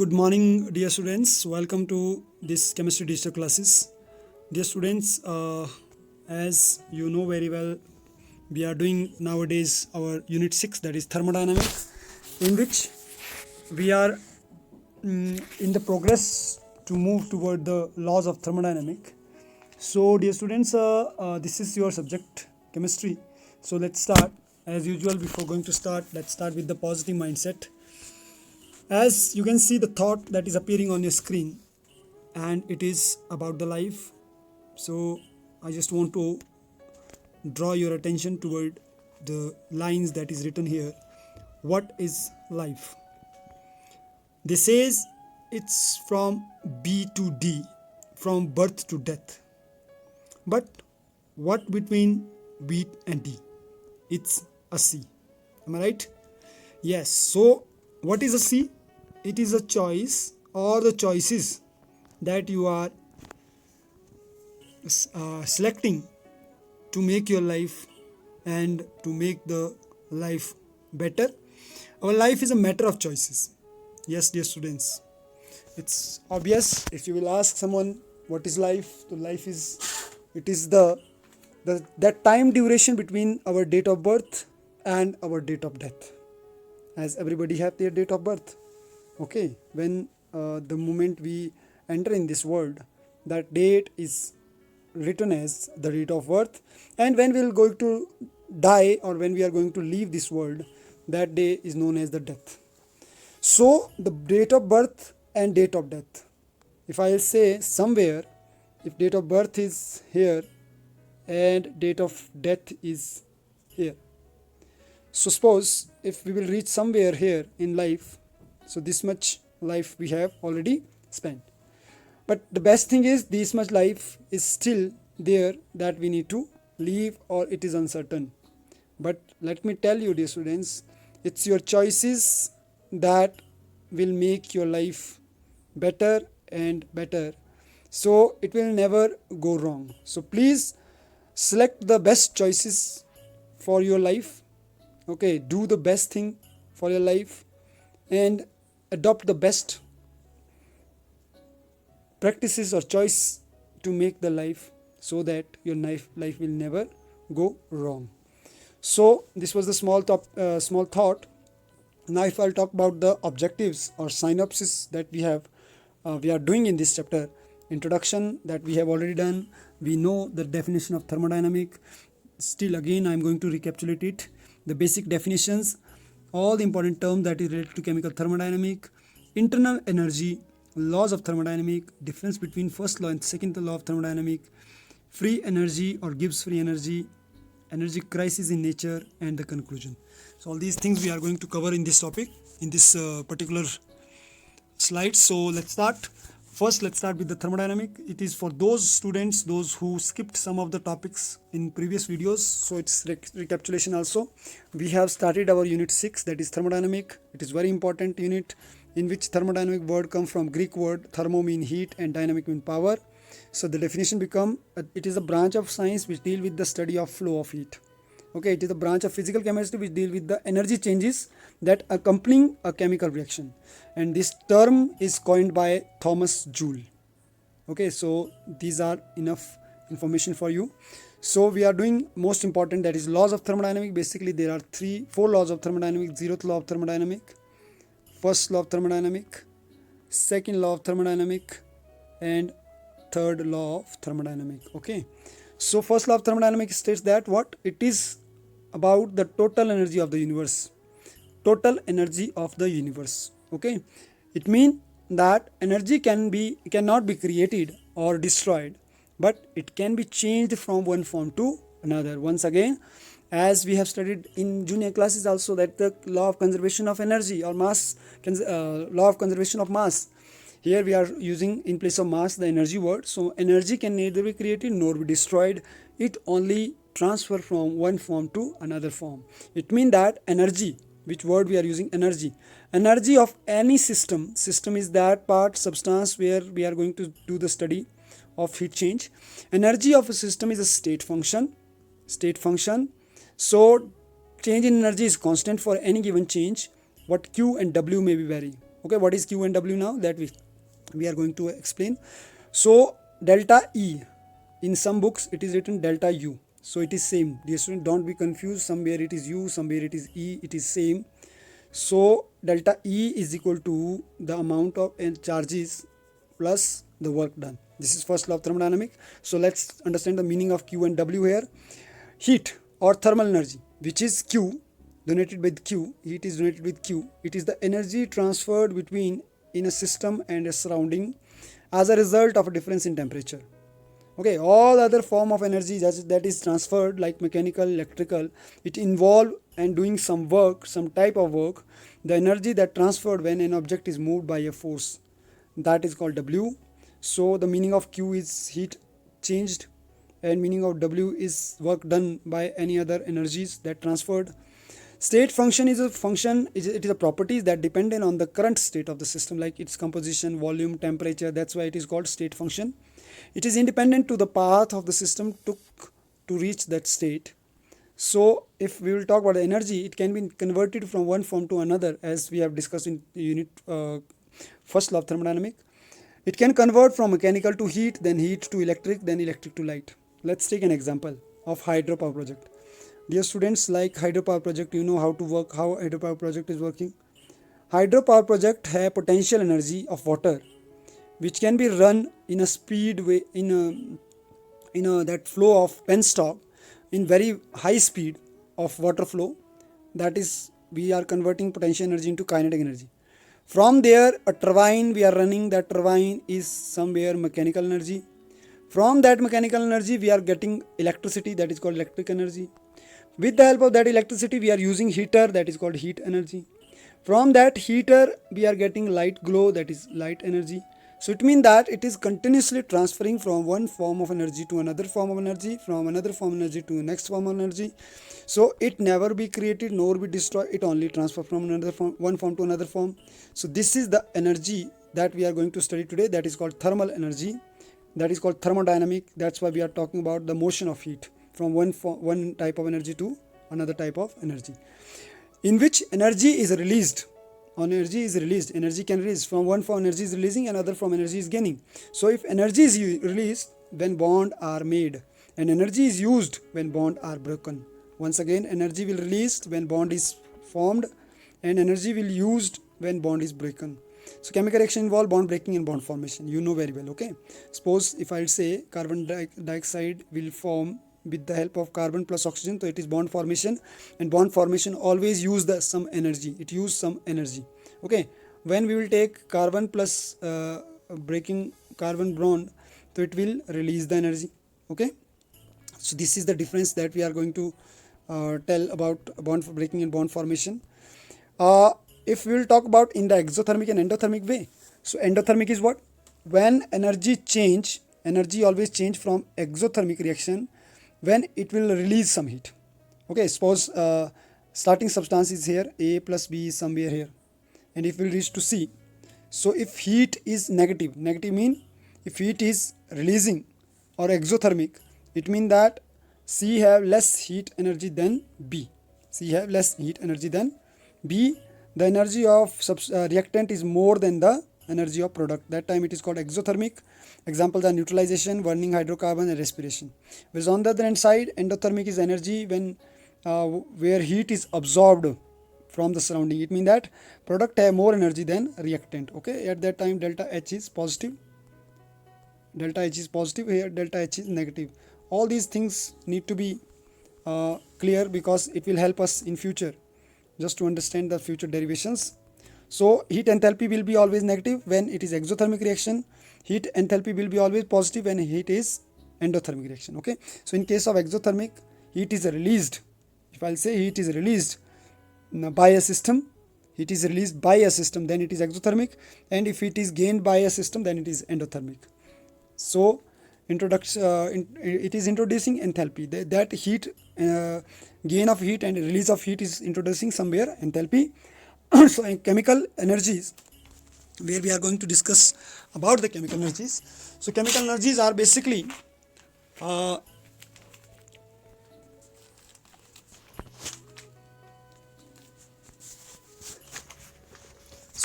Good morning, dear students. Welcome to this chemistry digital classes. Dear students, as you know very well, we are doing nowadays our unit 6, that is thermodynamics, in which we are in the progress to move toward the laws of thermodynamic. So dear students, this is your subject chemistry. So let's start. As usual, before going to start, let's start with the positive mindset. As you can see the thought that is appearing on your screen, and it is about the life. So I just want to draw your attention toward the lines that is written here. What is life? They says it's from B to D, from birth to death. But what between B and D? It's a C. Am I right? Yes. So what is a C? It is a choice or the choices that you are selecting to make your life and to make the life better. Our life is a matter of choices. Yes, dear students. It's obvious. If you will ask someone what is life, the life is, it is the that time duration between our date of birth and our date of death. As everybody have their date of birth. Okay, when the moment we enter in this world, that date is written as the date of birth, and when we are going to die or when we are going to leave this world, that day is known as the death. So the date of birth and date of death, if I say somewhere, if date of birth is here and date of death is here, so suppose if we will reach somewhere here in life, so this much life we have already spent. But the best thing is this much life is still there that we need to live, or it is uncertain. But let me tell you, dear students, it's your choices that will make your life better and better. So it will never go wrong. So please select the best choices for your life. Okay, do the best thing for your life and adopt the best practices or choice to make the life, so that your life will never go wrong. So this was the small thought. Now if I'll talk about the objectives or synopsis that we are doing in this chapter. Introduction that we have already done. We know the definition of thermodynamic. Still again I'm going to recapitulate it. The basic definitions, all the important terms that is related to chemical thermodynamic, internal energy, laws of thermodynamic, difference between first law and second law of thermodynamic, free energy or Gibbs free energy crisis in nature, and the conclusion. So all these things we are going to cover in this topic, in this particular slide. So let's start. First, let's start with the thermodynamic. It is for those students, those who skipped some of the topics in previous videos. So it's recapitulation also. We have started our unit 6, that is thermodynamic. It is very important unit, in which thermodynamic word come from Greek word thermo mean heat and dynamic mean power. So the definition become it is a branch of science which deal with the study of flow of heat. Okay, it is a branch of physical chemistry which deal with the energy changes that accompanying a chemical reaction, and this term is coined by Thomas Joule. Okay, so these are enough information for you. So we are doing most important, that is laws of thermodynamic. Basically there are 4 laws of thermodynamic. 0th law of thermodynamic, first law of thermodynamic, second law of thermodynamic, and third law of thermodynamic. Okay, so first law of thermodynamic states that what it is about the total energy of the universe. Total energy of the universe. Okay, it means that energy cannot be created or destroyed, but it can be changed from one form to another. Once again, as we have studied in junior classes also, that the law of conservation of energy or mass, law of conservation of mass. Here we are using in place of mass the energy word. So energy can neither be created nor be destroyed. It only transfer from one form to another form. It means that energy, which word we are using, energy of any system is that part substance where we are going to do the study of heat change. Energy of a system is a state function. So change in energy is constant for any given change, what Q and W may be vary. Okay, what is Q and W now, that we are going to explain. So delta E, in some books it is written delta U, so it is same. Dear student, don't be confused, somewhere it is U, somewhere it is E, it is same. So delta E is equal to the amount of charges plus the work done. This is first law of thermodynamics. So let's understand the meaning of Q and W here. Heat or thermal energy, which is Q, donated with Q, heat is donated with Q. It is the energy transferred between in a system and a surrounding as a result of a difference in temperature. Okay, all other form of energy that is transferred, like mechanical, electrical, it involve and doing some work, some type of work. The energy that transferred when an object is moved by a force, that is called W. So the meaning of Q is heat changed, and meaning of W is work done by any other energies that transferred. State function is a function, it is a property that dependent on the current state of the system, like its composition, volume, temperature. That's why it is called state function. It is independent to the path of the system took to reach that state. So if we will talk about energy, it can be converted from one form to another, as we have discussed in unit first law of thermodynamics. It can convert from mechanical to heat, then heat to electric, then electric to light. Let's take an example of hydropower project. Dear students, like hydropower project, you know how to work, how hydropower project is working. Hydropower project have potential energy of water, which can be run in a speed way, in a that flow of penstock in very high speed of water flow. That is, we are converting potential energy into kinetic energy. From there, a turbine we are running, that turbine is somewhere mechanical energy. From that mechanical energy we are getting electricity, that is called electric energy. With the help of that electricity we are using heater, that is called heat energy. From that heater we are getting light glow, that is light energy. So it means that it is continuously transferring from one form of energy to another form of energy, from another form of energy to next form of energy. So it never be created nor be destroyed, it only transfer from another form, one form to another form. So this is the energy that we are going to study today, that is called thermal energy, that is called thermodynamic. That's why we are talking about the motion of heat from one type of energy to another type of energy, in which energy is released. Energy can release from one form, energy is releasing, another form energy is gaining. So if energy is released when bond are made, and energy is used when bond are broken. Once again, energy will released when bond is formed, and energy will used when bond is broken. So chemical reaction involve bond breaking and bond formation, you know very well. Okay, suppose if I'll say carbon dioxide will form with the help of carbon plus oxygen, so it is bond formation, and bond formation always use some energy, it use some energy. Okay, when we will take carbon plus breaking carbon bond, so it will release the energy. Okay, so this is the difference that we are going to tell about bond breaking and bond formation. If we will talk about in the exothermic and endothermic way, so endothermic is what, when energy always change from exothermic reaction when it will release some heat. Okay, suppose starting substance is here, A plus B is somewhere here, and if we reach to C, so if heat is negative mean if heat is releasing or exothermic, it means that C have less heat energy than B. The energy of reactant is more than the energy of product. That time it is called exothermic. Examples are neutralization, burning hydrocarbon, and respiration. Whereas on the other hand side, endothermic is energy when where heat is absorbed from the surrounding. It means that product have more energy than reactant. Okay, at that time delta H is positive. Here delta H is negative. All these things need to be clear, because it will help us in future just to understand the future derivations. So heat enthalpy will be always negative when it is exothermic reaction. Heat enthalpy will be always positive when heat is endothermic reaction. Okay, so in case of exothermic, heat is released. If I'll say heat is released by a system, then it is exothermic, and if it is gained by a system, then it is endothermic. So it is introducing enthalpy. That heat gain of heat and release of heat is introducing somewhere enthalpy. So in chemical energies, where we are going to discuss about the chemical energies. So chemical energies are basically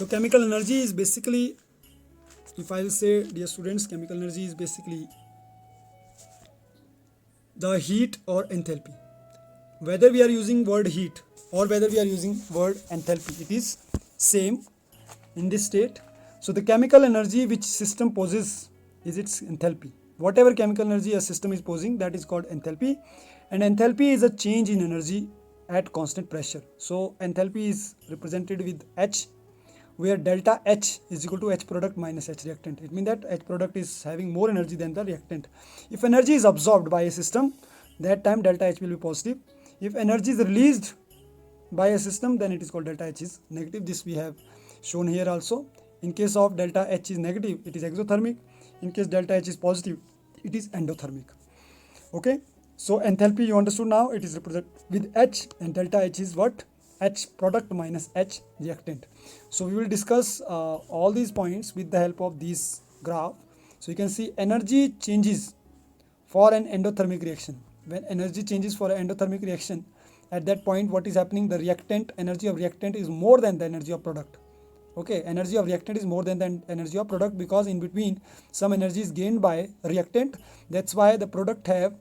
So chemical energy is basically, if I will say, dear students, chemical energy is basically the heat or enthalpy. Whether we are using word heat or whether we are using word enthalpy, it is same in this state. So the chemical energy which system possesses is its enthalpy. Whatever chemical energy a system is posing, that is called enthalpy. And enthalpy is a change in energy at constant pressure. So enthalpy is represented with H, where delta H is equal to H product minus H reactant. It means that H product is having more energy than the reactant. If energy is absorbed by a system, that time delta H will be positive. If energy is released by a system, then it is called delta H is negative. This we have shown here also. In case of delta H is negative, it is exothermic. In case delta H is positive, it is endothermic. Okay, so enthalpy you understood now. It is represented with H, and delta H is what? H product minus H reactant. So we will discuss all these points with the help of this graph. So you can see energy changes for an endothermic reaction. When energy changes for an endothermic reaction, at that point what is happening? The reactant energy of reactant is more than the energy of product. Okay, energy of reactant is more than the energy of product, because in between some energy is gained by reactant. That's why the product have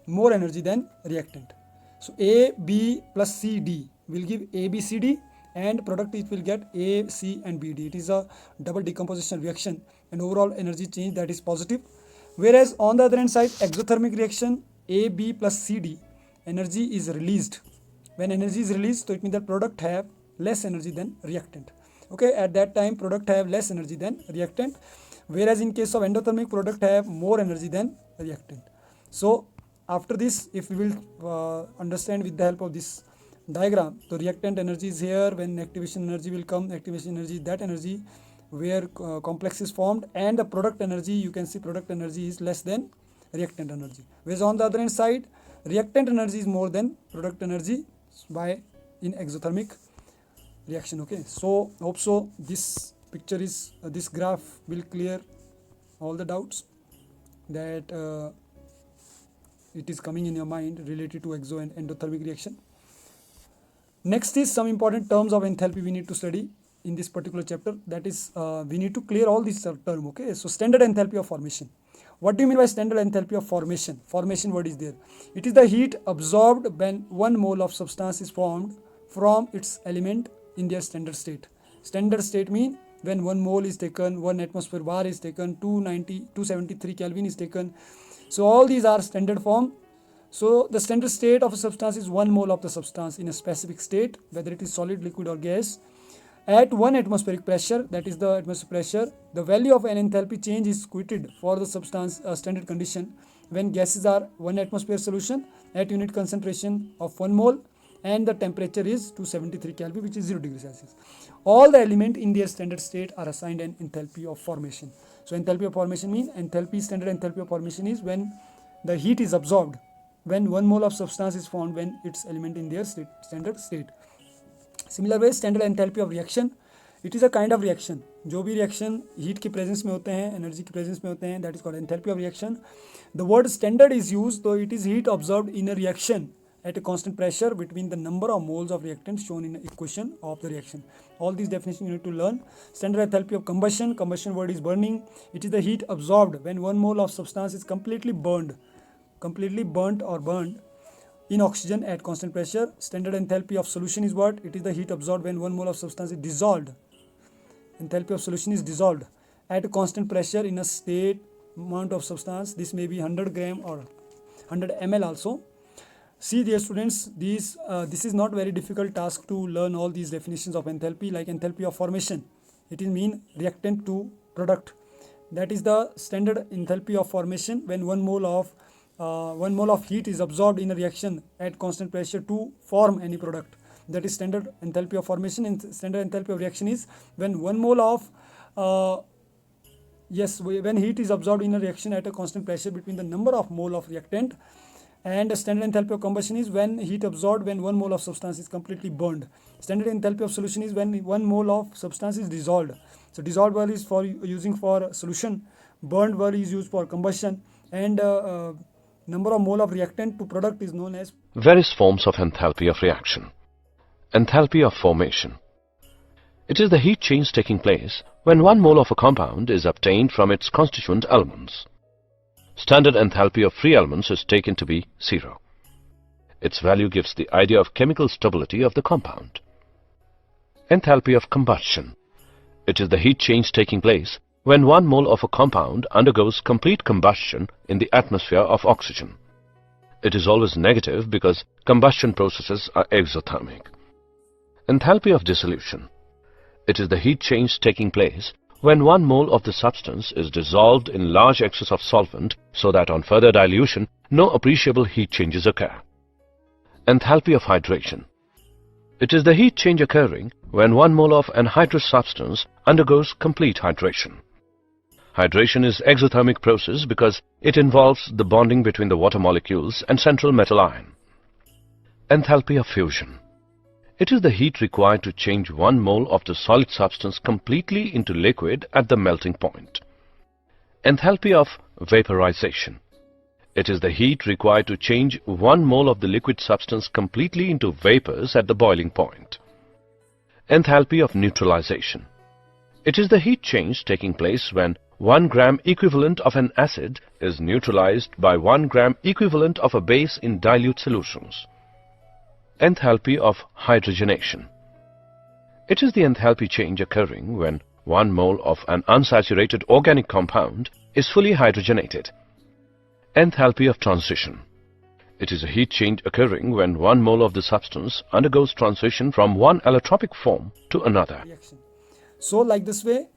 more energy than reactant. So A, B plus C, D will give A, B, C, D, and product it will get A, C and B, D. It is a double decomposition reaction, and overall energy change that is positive. Whereas on the other hand side, exothermic reaction, A, B plus C, D, energy is released. When energy is released, so it means that product have less energy than reactant. Okay, at that time product have less energy than reactant, whereas in case of endothermic, product have more energy than reactant. So after this, if we will understand with the help of this diagram, the reactant energy is here. When activation energy will come, activation energy is that energy where complex is formed, and the product energy, you can see product energy is less than reactant energy. Whereas on the other hand side, reactant energy is more than product energy by in exothermic reaction. Okay, so hope so this picture is this graph will clear all the doubts that it is coming in your mind related to exo and endothermic reaction. Next is some important terms of enthalpy we need to study in this particular chapter. That is we need to clear all these terms. Okay, so standard enthalpy of formation. What do you mean by standard enthalpy of formation? Formation word is there. It is the heat absorbed when 1 mole of substance is formed from its element in their standard state. Standard state mean when 1 mole is taken, 1 atmosphere bar is taken, 273 Kelvin is taken. So all these are standard form. So the standard state of a substance is 1 mole of the substance in a specific state, whether it is solid, liquid or gas, at 1 atmospheric pressure, that is the atmospheric pressure. The value of an enthalpy change is quoted for the substance standard condition when gases are 1 atmosphere solution at unit concentration of 1 mole and the temperature is 273 Kelvin, which is 0 degrees Celsius. All the elements in their standard state are assigned an enthalpy of formation. So enthalpy of formation means standard enthalpy of formation is when the heat is absorbed when 1 mole of substance is formed when its element in their standard state. Similar way, standard enthalpy of reaction, it is a kind of reaction. जो भी reaction heat की presence में होते हैं, energy की presence में होते हैं, that is called enthalpy of reaction. The word standard is used though it is heat absorbed in a reaction at a constant pressure between the number of moles of reactant shown in the equation of the reaction. All these definitions you need to learn. Standard enthalpy of combustion, combustion word is burning. It is the heat absorbed when 1 mole of substance is completely burnt or burned in oxygen at constant pressure. Standard enthalpy of solution is what? It is the heat absorbed when 1 mole of substance is dissolved. Enthalpy of solution is dissolved at a constant pressure in a state amount of substance. This may be 100 gram or 100 ml also. See dear students, this is not very difficult task to learn all these definitions of enthalpy. Like enthalpy of formation, it is mean reactant to product. That is the standard enthalpy of formation when 1 mole of heat is absorbed in a reaction at constant pressure to form any product. That is standard enthalpy of formation. And standard enthalpy of reaction is when 1 mole of when heat is absorbed in a reaction at a constant pressure between the number of mole of reactant. And standard enthalpy of combustion is when heat absorbed when 1 mole of substance is completely burned. Standard enthalpy of solution is when 1 mole of substance is dissolved. So dissolved value is for using for solution, burned value is used for combustion, and number of mole of reactant to product is known as various forms of enthalpy of reaction. Enthalpy of formation. It is the heat change taking place when 1 mole of a compound is obtained from its constituent elements. Standard enthalpy of free elements is taken to be 0. Its value gives the idea of chemical stability of the compound. Enthalpy of combustion. It is the heat change taking place when 1 mole of a compound undergoes complete combustion in the atmosphere of oxygen. It is always negative because combustion processes are exothermic. Enthalpy of dissolution. It is the heat change taking place when 1 mole of the substance is dissolved in large excess of solvent so that on further dilution no appreciable heat changes occur. Enthalpy of hydration. It is the heat change occurring when 1 mole of anhydrous substance undergoes complete hydration. Hydration is exothermic process because it involves the bonding between the water molecules and central metal ion. Enthalpy of fusion. It is the heat required to change 1 mole of the solid substance completely into liquid at the melting point. Enthalpy of vaporization. It is the heat required to change 1 mole of the liquid substance completely into vapors at the boiling point. Enthalpy of neutralization. It is the heat change taking place when 1 gram equivalent of an acid is neutralized by 1 gram equivalent of a base in dilute solutions. Enthalpy of hydrogenation. It is the enthalpy change occurring when 1 mole of an unsaturated organic compound is fully hydrogenated. Enthalpy of transition. It is a heat change occurring when 1 mole of the substance undergoes transition from one allotropic form to another. Reaction. So like this way,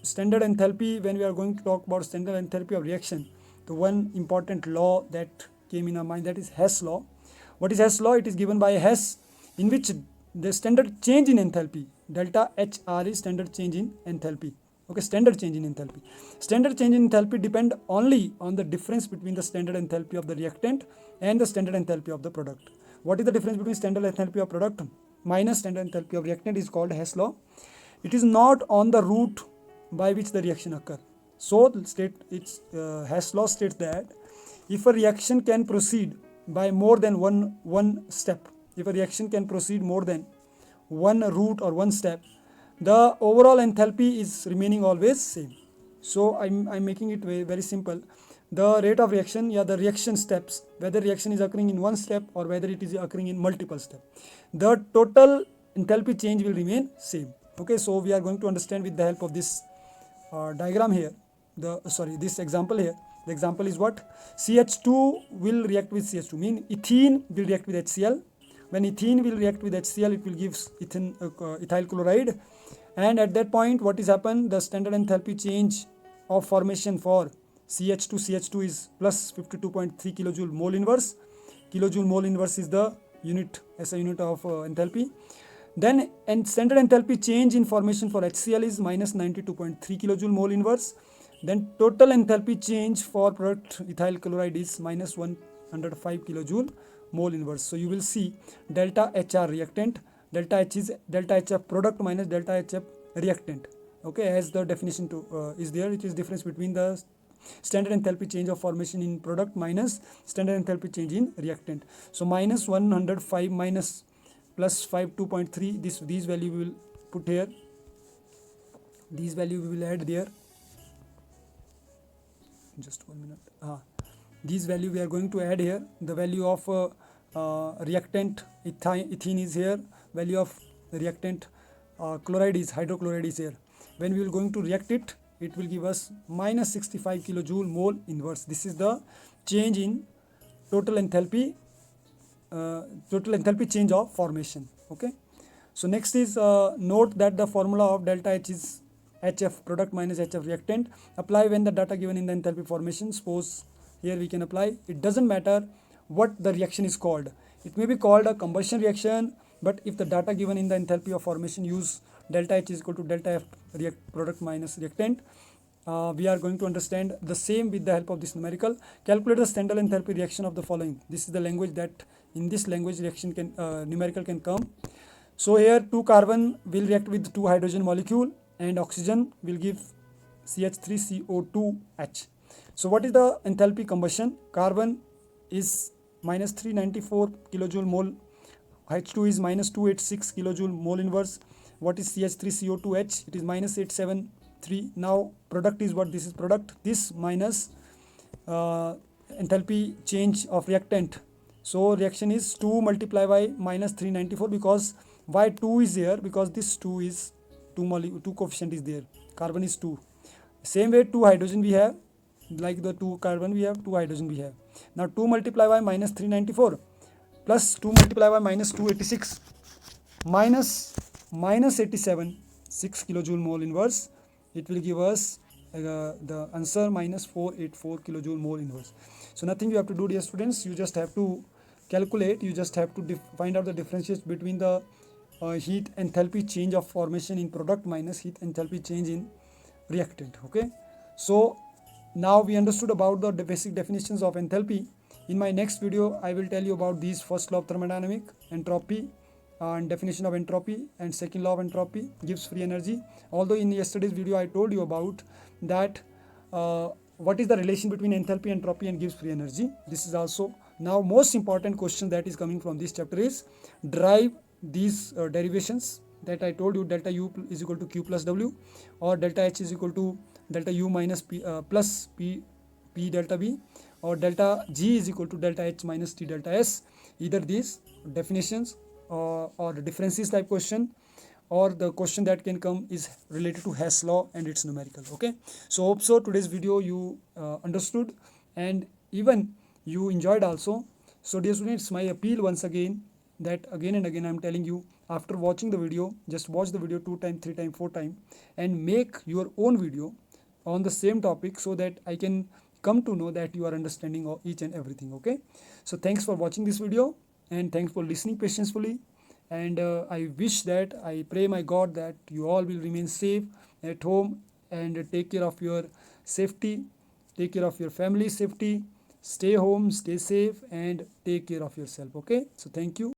standard enthalpy, when we are going to talk about standard enthalpy of reaction, the one important law that came in our mind, that is Hess law. What is Hess law? It is given by Hess, in which the standard change in enthalpy, delta HR, is standard change in enthalpy. Okay, standard change in enthalpy. Standard change in enthalpy depend only on the difference between the standard enthalpy of the reactant and the standard enthalpy of the product. What is the difference between standard enthalpy of product minus standard enthalpy of reactant is called Hess law. It is not on the route by which the reaction occurs. So Hess law states that if a reaction can proceed by more than one step, if a reaction can proceed more than one route or one step, the overall enthalpy is remaining always same. So I'm making it very, very simple. The rate of reaction, the reaction steps, whether reaction is occurring in one step or whether it is occurring in multiple steps, the total enthalpy change will remain same. Okay, so we are going to understand with the help of this diagram here, this example here. The example is what? CH2 will react with CH2, mean ethene will react with HCl. When ethene will react with HCl, it will give ethyl chloride. And at that point, what is happened? The standard enthalpy change of formation for CH2 is plus 52.3 kilojoule mole inverse. Kilojoule mole inverse is the unit, SI unit of enthalpy. Then standard enthalpy change in formation for HCl is minus 92.3 kilojoule mole inverse. Then total enthalpy change for product ethyl chloride is minus 105 kilojoule mole inverse. So you will see delta HR reactant, delta H is delta HF product minus delta HF reactant. Okay, as the definition is there, it is difference between the standard enthalpy change of formation in product minus standard enthalpy change in reactant. So minus 105 minus plus 52.3, these value we will put here, these value we will add there, just 1 minute. These value we are going to add here. The value of reactant ethene is here, value of reactant chloride is hydrochloride is here. When we will going to react it, it will give us minus 65 kilojoule mole inverse. This is the change in total enthalpy change of formation. Okay, so next is note that the formula of delta H is HF product minus HF reactant. Apply when the data given in the enthalpy formation. Suppose here we can apply. It doesn't matter what the reaction is called. It may be called a combustion reaction, but if the data given in the enthalpy of formation use delta H is equal to delta F product minus reactant, we are going to understand the same with the help of this numerical. Calculate the standard enthalpy reaction of the following. This is the language that in this language reaction can numerical can come. So here 2 carbon will react with 2 hydrogen molecule and oxygen will give CH3CO2H. So what is the enthalpy combustion? Carbon is minus 394 kilojoule mole, H2 is minus 286 kilojoule mole inverse, What is CH3CO2H? It is minus 873. Now product is what? This is product. This minus enthalpy change of reactant. So reaction is 2 multiplied by minus 394, because why 2 is here? Because this 2 is 2 coefficient is there. Carbon is 2. Same way 2 hydrogen we have, like the 2 carbon we have, 2 hydrogen we have. Now 2 multiplied by minus 394 plus 2 multiplied by minus 286 minus 87, 6 kilojoule mole inverse. It will give us the answer minus 484 kilojoule mole inverse. So nothing you have to do, dear students. You just have to calculate. You just have to find out the differences between the heat enthalpy change of formation in product minus heat enthalpy change in reactant. Okay, so now we understood about the basic definitions of enthalpy. In my next video I will tell you about these: first law of thermodynamic, entropy, and definition of entropy, and second law of entropy, gives free energy. Although in yesterday's video I told you about that what is the relation between enthalpy, entropy, and gives free energy. This is also now most important question that is coming from this chapter is derive these derivations that I told you. Delta U is equal to Q plus W, or delta H is equal to delta U minus P plus P delta B, or delta G is equal to delta H minus T delta S. Either these definitions or the differences type question, or the question that can come is related to Hess law and its numerical. Okay, so hope so today's video you understood and even you enjoyed also. So dear students, my appeal once again, that again and again I am telling you, after watching the video, just watch the video 2 times, 3 times, 4 times, and make your own video on the same topic, so that I can come to know that you are understanding of each and everything. Okay, so thanks for watching this video, and thanks for listening patiently. And I wish that, I pray my God that you all will remain safe at home and take care of your safety, take care of your family safety. Stay home, stay safe, and take care of yourself. Okay, so thank you.